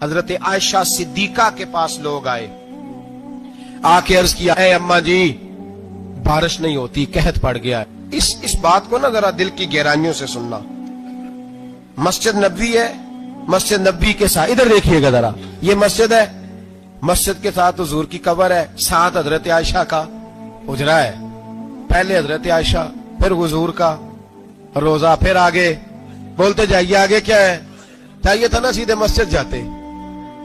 حضرت عائشہ صدیقہ کے پاس لوگ آئے, آکے عرض کیا, اے اماں جی بارش نہیں ہوتی, قحط پڑ گیا ہے. اس بات کو نا ذرا دل کی گہرائیوں سے سننا. مسجد نبوی ہے, مسجد نبوی کے ساتھ ادھر دیکھیے گا ذرا, یہ مسجد ہے, مسجد کے ساتھ حضور کی قبر ہے, ساتھ حضرت عائشہ کا حجرہ ہے. پہلے حضرت عائشہ, پھر حضور کا روزہ, پھر آگے بولتے جائیے آگے کیا ہے. چاہیے تھا نا سیدھے مسجد جاتے,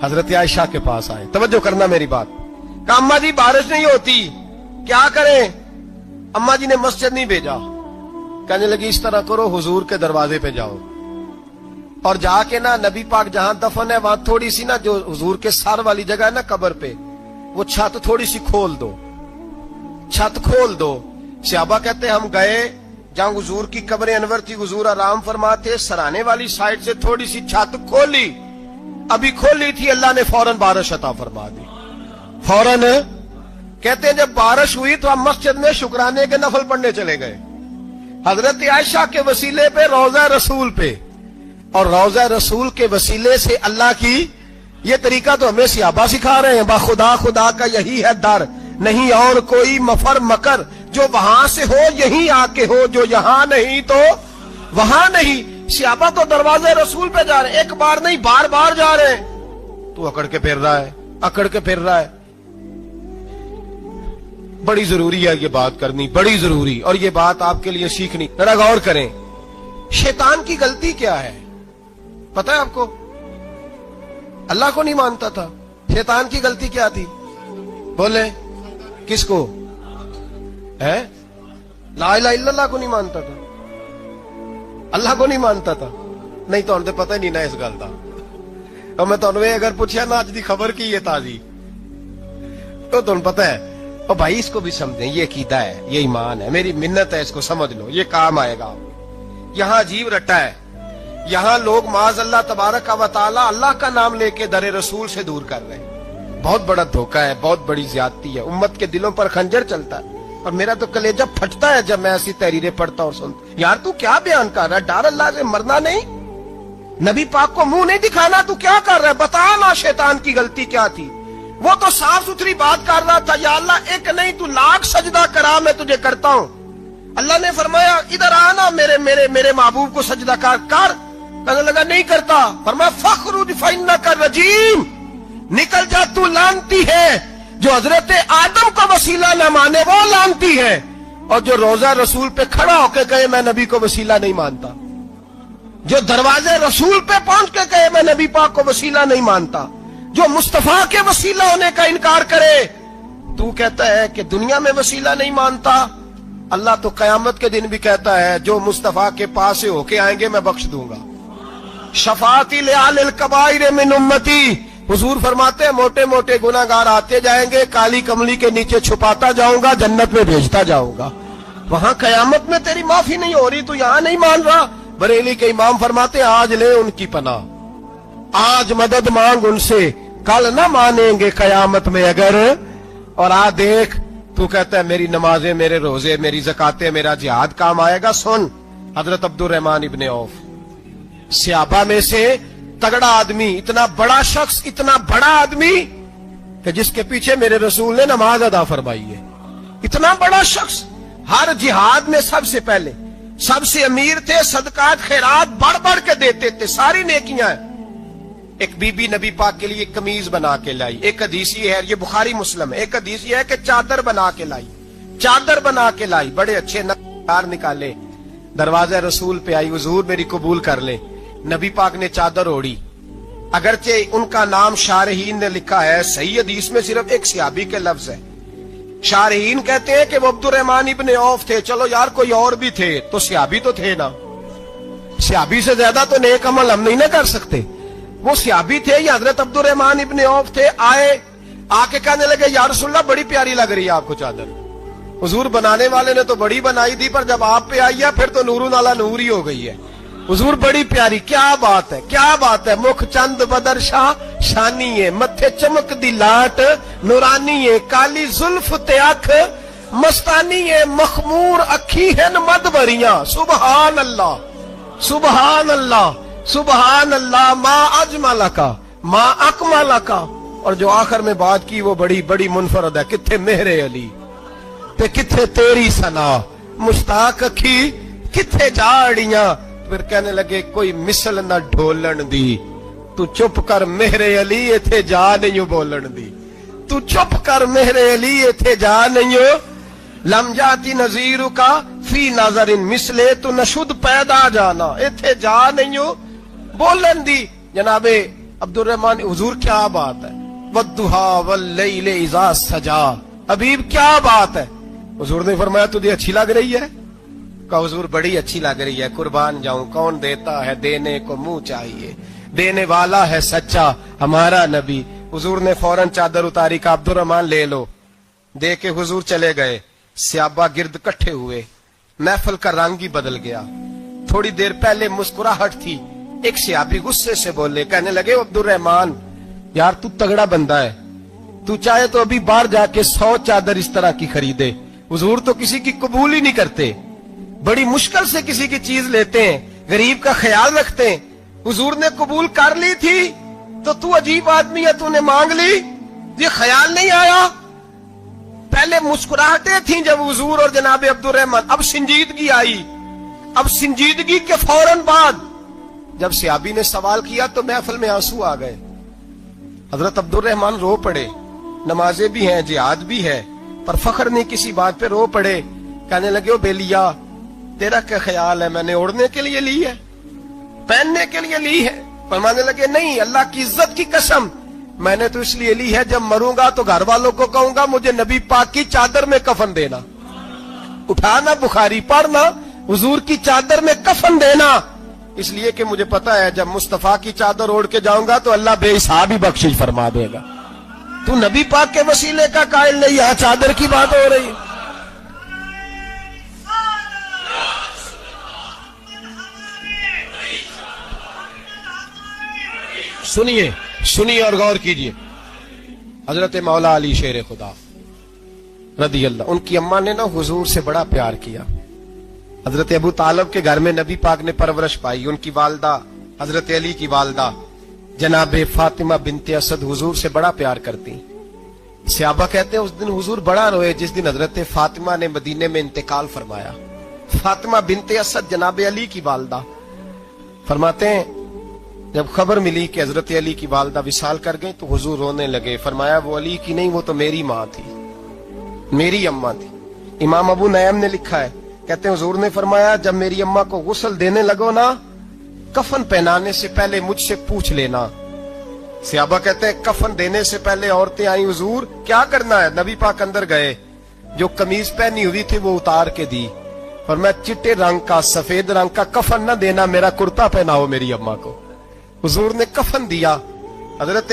حضرت عائشہ کے پاس آئے. توجہ کرنا میری بات. کہ اماں جی بارش نہیں ہوتی, کیا کریں؟ اماں جی نے مسجد نہیں بھیجا, کہنے لگی اس طرح کرو, حضور کے دروازے پہ جاؤ اور جا کے نا نبی پاک جہاں دفن ہے وہاں تھوڑی سی نا جو حضور کے سر والی جگہ ہے نا قبر پہ, وہ چھت تھوڑی سی کھول دو, چھت کھول دو. صحابہ کہتے ہم گئے جہاں حضور کی قبر انور تھی, حضور آرام فرماتے, سرانے والی سائڈ سے تھوڑی سی چھت کھولی, ابھی کھولی تھی اللہ نے فوراً بارش عطا فرما دی. فوراً کہتے ہیں جب بارش ہوئی تو ہم مسجد میں شکرانے کے نفل پڑھنے چلے گئے, حضرت عائشہ کے وسیلے پہ, روضہ رسول پہ, اور روضہ رسول کے وسیلے سے اللہ کی. یہ طریقہ تو ہمیں صحابہ سکھا رہے ہیں, با خدا خدا کا یہی ہے در, نہیں اور کوئی مفر مکر, جو وہاں سے ہو یہیں آ کے ہو, جو یہاں نہیں تو وہاں نہیں. صحابہ تو دروازے رسول پہ جا رہے ہیں, ایک بار نہیں بار بار جا رہے ہیں. تو اکڑ کے پھر رہا ہے, اکڑ کے پھر رہا ہے. بڑی ضروری ہے یہ بات کرنی, بڑی ضروری, اور یہ بات آپ کے لیے سیکھنی. ذرا غور کریں, شیطان کی غلطی کیا ہے پتہ ہے آپ کو؟ اللہ کو نہیں مانتا تھا. شیطان کی غلطی کیا تھی بولے؟ کس کو ہے؟ لا الہ الا اللہ کو نہیں مانتا تھا, اللہ کو نہیں مانتا تھا. نہیں تو انہیں پتہ ہی نہیں نا اس گل کا. اور میں تمہیں اگر پوچھا نا اج دی خبر کی یہ تازی, تو تمہیں پتہ ہے اور بھائی اس کو بھی سمجھیں, یہ عقیدہ ہے, یہ ایمان ہے, میری منت ہے, اس کو سمجھ لو, یہ کام آئے گا. یہاں عجیب رٹا ہے, یہاں لوگ معاذ اللہ تبارک و تعالی اللہ کا نام لے کے در رسول سے دور کر رہے ہیں. بہت بڑا دھوکہ ہے, بہت بڑی زیادتی ہے, امت کے دلوں پر خنجر چلتا ہے. اور میرا تو کلیجہ پھٹتا ہے جب میں ایسی تحریریں پڑھتا اور سنتا. یار تو کیا بیان کر رہا ہے؟ ڈر اللہ سے مرنا نہیں, نبی پاک کو منہ نہیں دکھانا, تو کیا کر رہا ہے؟ بتا نا شیطان کی غلطی کیا تھی. وہ تو صاف ستھری بات کر رہا تھا, یا اللہ ایک نہیں تو لاکھ سجدہ کرا, میں تجھے کرتا ہوں. اللہ نے فرمایا ادھر آنا, میرے میرے میرے محبوب کو سجدہ کر. کہنے لگا نہیں کرتا. فرمایا فخرج فإنک رجیم, نکل جا تو لعنتی ہے. جو حضرت آدم کا وسیلہ نہ مانے وہ لعنتی ہے, اور جو روضہ رسول پہ کھڑا ہو کے کہے میں نبی کو وسیلہ نہیں مانتا, جو دروازے رسول پہ پہنچ کے کہے میں نبی پاک کو وسیلہ نہیں مانتا, جو مصطفیٰ کے وسیلہ ہونے کا انکار کرے, تو کہتا ہے کہ دنیا میں وسیلہ نہیں مانتا. اللہ تو قیامت کے دن بھی کہتا ہے جو مصطفیٰ کے پاس سے ہو کے آئیں گے میں بخش دوں گا. شفاعتی لأہل الکبائر من امتی, حضور فرماتے ہیں موٹے موٹے گناہگار آتے جائیں گے, کالی کملی کے نیچے چھپاتا جاؤں گا, جنت میں بھیجتا جاؤں گا. وہاں قیامت میں تیری معافی نہیں ہو رہی, تو یہاں نہیں مان رہا. بریلی کے امام فرماتے ہیں آج لے ان کی پناہ, آج مدد مانگ ان سے, کل نہ مانیں گے قیامت میں اگر. اور آ دیکھ, تو کہتا ہے میری نمازیں, میرے روزے, میری زکاتیں, میرا جہاد کام آئے گا. سن, حضرت عبد الرحمن ابن عوف صحابہ میں سے تگڑا آدمی, اتنا بڑا شخص, اتنا بڑا آدمی کہ جس کے پیچھے میرے رسول نے نماز ادا فرمائی ہے. اتنا بڑا شخص, ہر جہاد میں سب سے پہلے, سب سے امیر تھے, صدقات خیرات بڑھ بڑھ کے دیتے تھے, ساری نیکیاں ہیں. ایک بی بی نبی پاک کے لیے قمیض بنا کے لائی. ایک حدیث یہ ہے, یہ بخاری مسلم ہے, ایک حدیث یہ ہے کہ چادر بنا کے لائی, چادر بنا کے لائی, بڑے اچھے نقار نکالے, دروازے رسول پہ آئی, حضور میری قبول کر لیں. نبی پاک نے چادر اوڑی, اگرچہ ان کا نام شارحین نے لکھا ہے, صحیح حدیث میں صرف ایک صحابی کے لفظ ہے. شارحین کہتے ہیں کہ وہ عبد الرحمن ابن عوف تھے. چلو یار کوئی اور بھی تھے تو صحابی تو تھے نا, صحابی سے زیادہ تو نیک عمل ہم نہیں نہ کر سکتے. وہ صحابی تھے, یہ حضرت عبد الرحمن ابن عوف تھے. آئے, آ کے کہنے لگے یا رسول اللہ بڑی پیاری لگ رہی ہے آپ کو چادر. حضور بنانے والے نے تو بڑی بنائی تھی, پر جب آپ پہ آئی ہے پھر تو نورون علی نور ہی ہو گئی ہے. حضور بڑی پیاری, کیا بات ہے, کیا بات ہے. مکھ چند بدر شاہ شانی ہے, متھے چمک دی لاٹ نورانی ہے, کالی زلف تے اکھ مستانی ہے, مخمور اکھی ہیں مدبریاں. سبحان اللہ, سبحان اللہ, سبحان اللہ. ما اجملک मां अकमाला का, और जो आखिर में बात की वो बड़ी बड़ी मुनफरद है, किथे मेहरे अली ते किथे तेरी सना, मुश्ताक अखी किथे जाड़ियां। फिर कहने लगे कोई मिसल न ढोलन दी, तू चुप कर मेहरे अली इथे जा नहीं बोलन दी, तू चुप कर मेहरे अली इथे जा नहीं। लम जाती नजीर का फी नजरिन मिसले, तू नशुद पैदा जाना इथे जा नहीं बोलन दी। जनाबे अब्दुल रहमान, हुजूर क्या बात है, वद्दुहा वल्लैल इज़ा सजा, हबीब क्या बात है। हुजूर ने फरमाया तुझे अच्छी लग रही है? कहा हुजूर बड़ी अच्छी लग रही है, कुर्बान जाऊं, कौन देता है देने को मुंह चाहिए, देने वाला है सच्चा हमारा नबी। हुजूर ने फौरन चादर उतारी, का अब्दुल रहमान ले लो, दे के हुजूर चले गए। सहाबा गिर्द इकट्ठे हुए, महफिल का रंग ही बदल गया। थोड़ी देर पहले मुस्कुराहट थी, एक सहाबी गुस्से से बोले, कहने लगे अब्दुल रहमान यार तू तगड़ा बंदा है, तू चाहे तो अभी बाहर जाके 100 चादर इस तरह की खरीदे, हुजूर तो किसी की कबूल ही नहीं करते, बड़ी मुश्किल से किसी की चीज लेते हैं, गरीब का ख्याल रखते हैं। हुजूर ने कबूल कर ली थी तो तू अजीब आदमी है, तूने मांग ली, ये ख्याल नहीं आया। पहले मुस्कुराहटें थी जब हुजूर और जनाबे अब्दुल रहमान, अब संजीदगी आई। अब संजीदगी के फौरन बाद जब सहाबी ने सवाल किया तो महफिल में आंसू आ गए। हजरत अब्दुल रहमान रो पड़े, नमाजें भी हैं, जिहाद भी है, पर फख्र नहीं किसी बात पे रो पड़े। कहने लगे ओ बेलिया तेरा क्या ख्याल है, मैंने ओढ़ने के लिए ली है, पहनने के लिए ली है? फरमाने लगे नहीं, अल्लाह की इज्जत की कसम, मैंने तो इसलिए ली है जब मरूंगा तो घर वालों को कहूंगा मुझे नबी पाक की चादर में कफन देना, उठाना बुखारी पढ़ना, हुजूर की चादर में कफन देना, इसलिए कि मुझे पता है जब मुस्तफा की चादर ओढ़ के जाऊंगा तो अल्लाह बेहिसाब ही बख्शिश फरमा देगा। तू नबी पाक के वसीले का कायल नहीं, यहां चादर की बात हो रही है। सुनिए सुनिए और गौर कीजिए। हजरत मौला अली शेर खुदा रदी अल्लाह, उनकी अम्मा ने ना हुजूर से बड़ा प्यार किया। हजरत अबू तालिब के घर में नबी पाक ने परवरिश पाई। उनकी वालदा हजरत अली की वालदा जनाबे फातिमा बिनते असद हुजूर से बड़ा प्यार करती। सहाबा कहते हैं उस दिन हुजूर बड़ा रोए जिस दिन हजरत फातिमा ने मदीने में इंतकाल फरमाया। फातिमा बिनते असद जनाबे अली की वालदा, फरमाते हैं जब खबर मिली कि हजरत अली की वालदा विसाल कर गई तो हुजूर रोने लगे। फरमाया वो अली की नहीं, वो तो मेरी माँ थी, मेरी अम्मा थी। इमाम अबू नयम ने लिखा है, कहते हैं हुजूर ने फरमाया जब मेरी अम्मा को गुस्ल देने लगो ना, कफन पहनाने से पहले मुझसे पूछ लेना। सहाबा कहते हैं कफन देने से पहले औरतें आई, हुजूर क्या करना है? नबी पाक अंदर गए, जो कमीज पहनी हुई थी वो उतार के दी, और मैं चिट्टे रंग का सफेद रंग का कफन न देना, मेरा कुर्ता पहनाओ मेरी अम्मा को। हुजूर ने कफन दिया। हजरत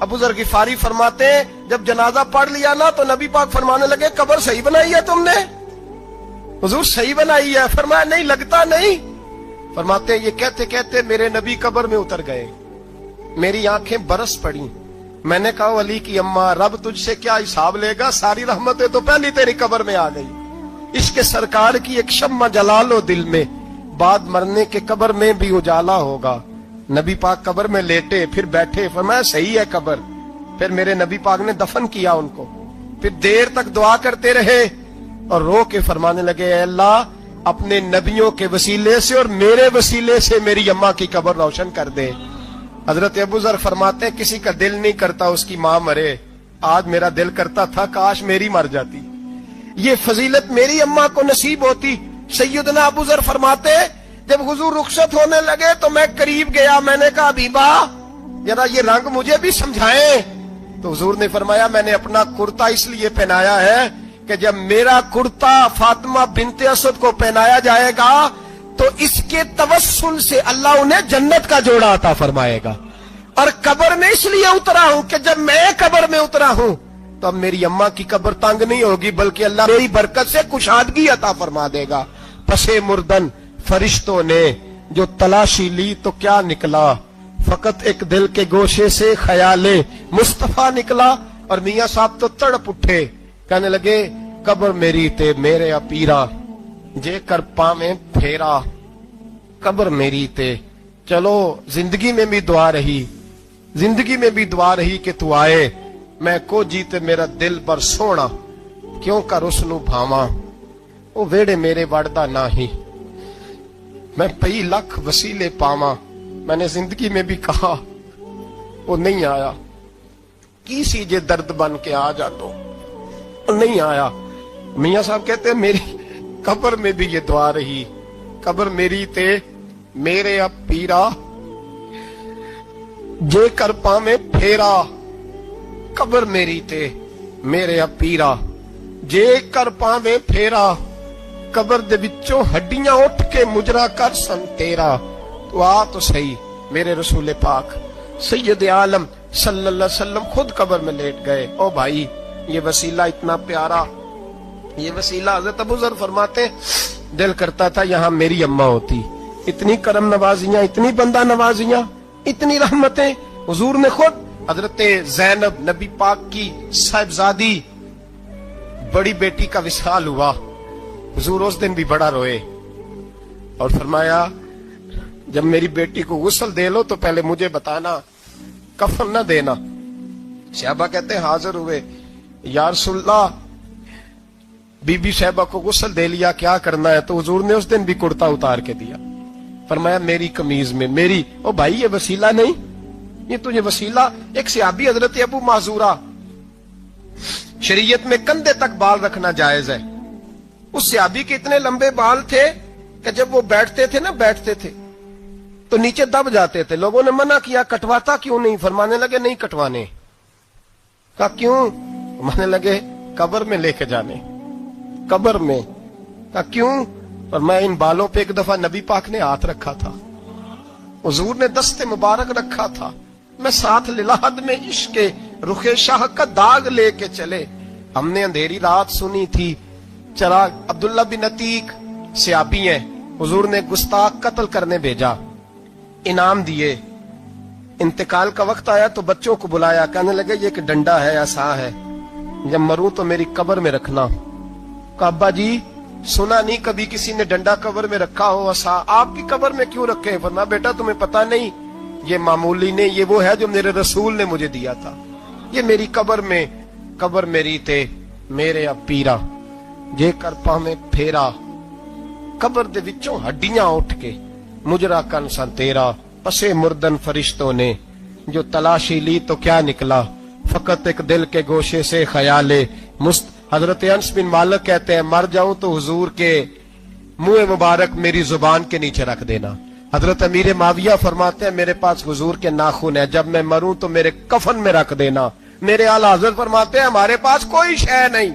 अबू जर गिफारी फरमाते हैं जब जनाजा पढ़ लिया ना तो नबी पाक फरमाने लगे कब्र सही बनाई है तुमने? हुजूर सही बनाई है। फरमाया नहीं लगता नहीं। फरमाते हैं ये कहते कहते मेरे नबी कब्र में उतर गए, मेरी आंखें बरस पड़ी। मैंने कहा अली की अम्मा रब तुझसे क्या हिसाब लेगा, सारी रहमतें तो पहली तेरी कब्र में आ गई। इसके सरकार की एक शम्मा जला लो दिल में, बाद मरने के कब्र में भी उजाला होगा। नबी पाक कब्र में लेटे फिर बैठे, फरमाया सही है कब्र। फिर मेरे नबी पाक ने दफन किया उनको, फिर देर तक दुआ करते रहे और रो के फरमाने लगे अल्लाह अपने नबियों के वसीले से और मेरे वसीले से मेरी अम्मा की कब्र रोशन कर दे। हजरत अबू जर फरमाते हैं किसी का दिल नहीं करता उसकी मां मरे, आज मेरा दिल करता था काश मेरी मर जाती, ये फजीलत मेरी अम्मा को नसीब होती। सैयदना अबू जर फरमाते जब हुजूर रुखसत होने लगे तो मैं करीब गया, मैंने कहा हबीबा जरा ये रंग मुझे भी समझाएं। तो हुजूर ने फरमाया मैंने अपना कुर्ता इसलिए पहनाया है कि जब मेरा कुर्ता फातिमा बिनते असद को पहनाया जाएगा तो इसके तवस्सुल से अल्लाह उन्हें जन्नत का जोड़ा अता फरमाएगा। और कब्र में इसलिए उतरा हूं कि जब मैं कब्र में उतरा हूं तो अब मेरी अम्मा की कब्र तंग नहीं होगी, बल्कि अल्लाह मेरी बरकत से कुशादगी अता फरमा देगा। पसे मुर्दन फरिश्तों ने जो तलाशी ली तो क्या निकला, फकत एक दिल के गोशे से ख्याले मुस्तफा निकला। और मियां साहब तो तड़प उठे, कहने लगे कब्र मेरी ते मेरे अपीरा, जे कर पावे फेरा कब्र मेरी ते। चलो जिंदगी में भी दुआ रही, जिंदगी में भी दुआ रही कि तू आए, मैं को जीते मेरा दिल पर सोना, क्यों कर उसनू भावा, वो वेड़े मेरे वड़दा नाही, मैं कई लख वसीले पावा। मैंने जिंदगी में भी कहा, वो नहीं आया। की सी जे दर्द बन के आ जा तो, वो नहीं आया। मियां साहब कहते हैं मेरी कब्र में भी ये दुआ रही, कब्र मेरी ते मेरे अब पीरा, जे कर पावे फेरा, कब्र मेरी ते मेरे अब पीरा, जे कर पावे फेरा, कब्र दे विचों हड्डियां उठ के मुजरा कर सन तेरा। तो आ तो सही मेरे रसूल पाक सैयद आलम सल्लल्लाहु अलैहि वसल्लम खुद कब्र में लेट गए। ओ भाई, ये वसीला इतना प्यारा, ये वसीला हज़रत अबू ज़र फरमाते दिल करता था यहाँ मेरी अम्मा होती। इतनी करम नवाजियां, इतनी बंदा नवाजियां, इतनी रहमतें। हुजूर ने खुद हजरत ज़ैनब नबी पाक की साहिबजादी बड़ी बेटी का विसाल हुआ, हुजूर उस दिन भी बड़ा रोए और फरमाया जब मेरी बेटी को गुस्ल दे लो तो पहले मुझे बताना, कफन न देना। शहबा कहते हैं हाजिर हुए, या रसूलल्लाह बीबी शहबा को गुस्ल दे लिया, क्या करना है? तो हुजूर ने उस दिन भी कुर्ता उतार के दिया, फरमाया मेरी कमीज में मेरी। ओ भाई, ये वसीला नहीं, ये तुझे वसीला। एक सहाबी हजरत अबू माजूरा, शरीयत में कंधे तक बाल रखना जायज है। उस सहाबी के इतने लंबे बाल थे कि जब वो बैठते थे तो नीचे दब जाते थे। लोगों ने मना किया, कटवाता क्यों नहीं? फरमाने लगे नहीं कटवाने। कहा क्यों? मानने लगे कब्र में लेके जाने, कब्र में। कहा क्यों? और मैं इन बालों पे एक दफा नबी पाक ने हाथ रखा था, हुजूर ने दस्ते मुबारक रखा था, मैं साथ लिलाहद में इश्क रुखे शाह का दाग लेके चले। हमने अंधेरी रात सुनी थी, चराग अब्दुल्ला बिन अतीक सहाबी हैं, हुजूर ने गुस्ताख कत्ल करने भेजा, इनाम दिए। इंतकाल का वक्त आया तो बच्चों को बुलाया, कहने लगे ये कि डंडा है, आसा है, जब मरूं तो मेरी कब्र में रखना। कहा अब्बा जी, सुना नहीं कभी किसी ने डंडा कब्र में रखा हो, आसा आपकी कब्र में क्यों रखे? फरमाया बेटा तुम्हें पता नहीं, ये मामूली नहीं, ये वो है जो मेरे रसूल ने मुझे दिया था। ये मेरी कब्र में, कब्र मेरी ते मेरे अब पीरा, जे कर पावे फेरा, कब्र दे विचों हड्डियां उठ के मुजरा कन सन तेरा। पसे मुर्दन फरिश्तों ने जो तलाशी ली तो क्या निकला, फकत एक दिल के गोशे से ख्याले मुस्त। हजरत अनस बिन मालिक कहते हैं मर जाऊं तो हुजूर के मुंह मुबारक मेरी जुबान के नीचे रख देना। हजरत अमीर माविया फरमाते हैं मेरे पास हुजूर के नाखून है, जब मैं मरूं तो मेरे कफन में रख देना। मेरे आला हजरत फरमाते हैं हमारे पास कोई शय नहीं,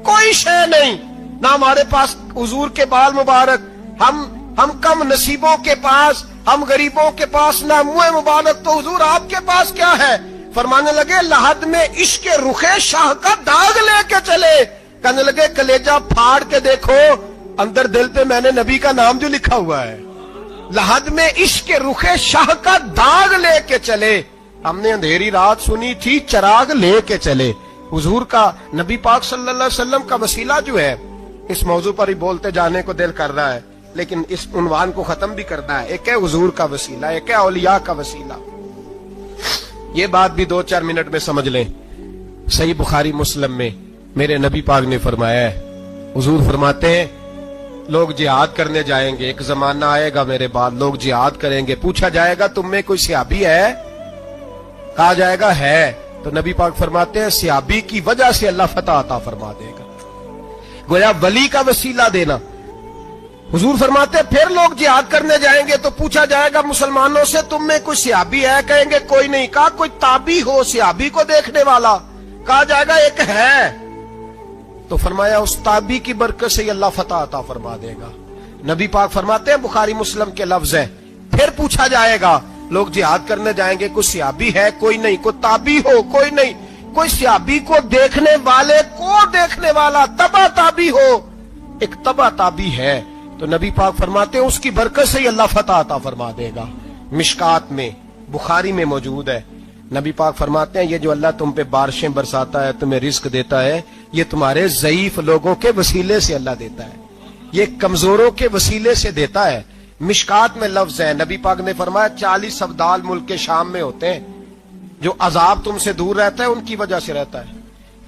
कोई शय नहीं, ना हमारे पास हुजूर के बाल मुबारक, हम कम नसीबों के पास, हम गरीबों के पास ना मुंह मुबारक, तो हुजूर आपके पास क्या है? फरमाने लगे लहद में इश्क रुखे शाह का दाग लेके चले। कहने लगे कलेजा फाड़ के देखो, अंदर दिल पे मैंने नबी का नाम जो लिखा हुआ है। लहद में इश्क रुखे शाह का दाग लेके चले। हमने अंधेरी रात सुनी थी, चराग लेके चले। हुजूर का, नबी पाक सल्लल्लाहु अलैहि वसल्लम का वसीला जो है, इस मौजू पर ही बोलते जाने को दिल कर रहा है, लेकिन इस उन्वान को खत्म भी करना है। एक है हुजूर का वसीला, एक है औलिया का वसीला। ये बात भी 2-4 मिनट में समझ लें। सही बुखारी मुस्लिम में मेरे नबी पाक ने फरमाया है, हुजूर फरमाते हैं लोग जिहाद करने जाएंगे, एक जमाना आएगा मेरे बाद लोग जिहाद करेंगे, पूछा जाएगा तुम में कोई सहाबी है? कहा जाएगा है, तो नबी पाक फरमाते हैं सहाबी की वजह से अल्लाह फतह अता फरमा देगा। गोया वली का वसीला देना। हुजूर फरमाते फिर लोग जिहाद करने जाएंगे तो पूछा जाएगा मुसलमानों से तुम में कोई सहाबी है? कहेंगे कोई नहीं। कहा कोई ताबी हो सहाबी को देखने वाला? कहा जाएगा एक है। तो फरमाया उस ताबी की बरकत से अल्लाह फतह अता फरमा देगा। नबी पाक फरमाते हैं बुखारी मुस्लिम के लफ्ज है, फिर पूछा जाएगा लोग जिहाद करने जाएंगे, कोई सहाबी है? कोई नहीं। कोई ताबी हो? कोई नहीं। कोई सहाबी को देखने वाले को देखने वाला तबा ताबी हो? एक तबा ताबी है। तो नबी पाक फरमाते हैं उसकी बरकत से ही अल्लाह फतह अता फरमा देगा। मिशकात में, बुखारी में मौजूद है। नबी पाक फरमाते हैं ये जो अल्लाह तुम पे बारिशें बरसाता है, तुम्हें रिस्क देता है, ये तुम्हारे ज़ईफ लोगों के वसीले से अल्लाह देता है, ये कमजोरों के वसीले से देता है। मिशकात में लफ्ज है, नबी पाक ने फरमाया 40 अब्दाल मुल्क के शाम में होते हैं, جو عذاب تم سے دور رہتا ہے ان کی وجہ سے رہتا ہے،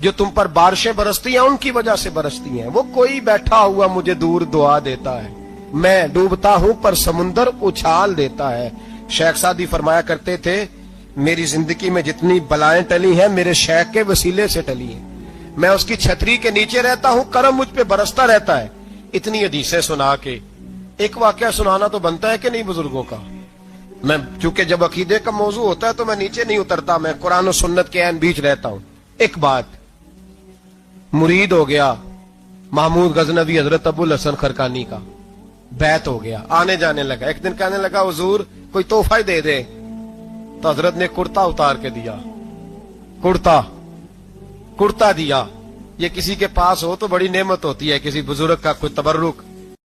جو تم پر بارشیں برستی ہیں ان کی وجہ سے برستی ہیں۔ وہ کوئی بیٹھا ہوا مجھے دور دعا دیتا ہے، میں ڈوبتا ہوں پر سمندر اچھال دیتا ہے۔ شیخ سعدی فرمایا کرتے تھے میری زندگی میں جتنی بلائیں ٹلی ہیں میرے شیخ کے وسیلے سے ٹلی ہیں، میں اس کی چھتری کے نیچے رہتا ہوں، کرم مجھ پہ برستا رہتا ہے۔ اتنی حدیثیں سنا کے ایک واقعہ سنانا تو بنتا ہے کہ نہیں بزرگوں کا؟ میں چونکہ جب عقیدے کا موضوع ہوتا ہے تو میں نیچے نہیں اترتا، میں قرآن و سنت کے عین بیچ رہتا ہوں۔ ایک بات، مرید ہو گیا محمود غزنوی حضرت ابو الحسن خرقانی کا، بیعت ہو گیا، آنے جانے لگا۔ ایک دن کہنے لگا حضور کوئی تحفہ ہی دے دے، تو حضرت نے کرتا اتار کے دیا، کرتا دیا۔ یہ کسی کے پاس ہو تو بڑی نعمت ہوتی ہے، کسی بزرگ کا کوئی تبرک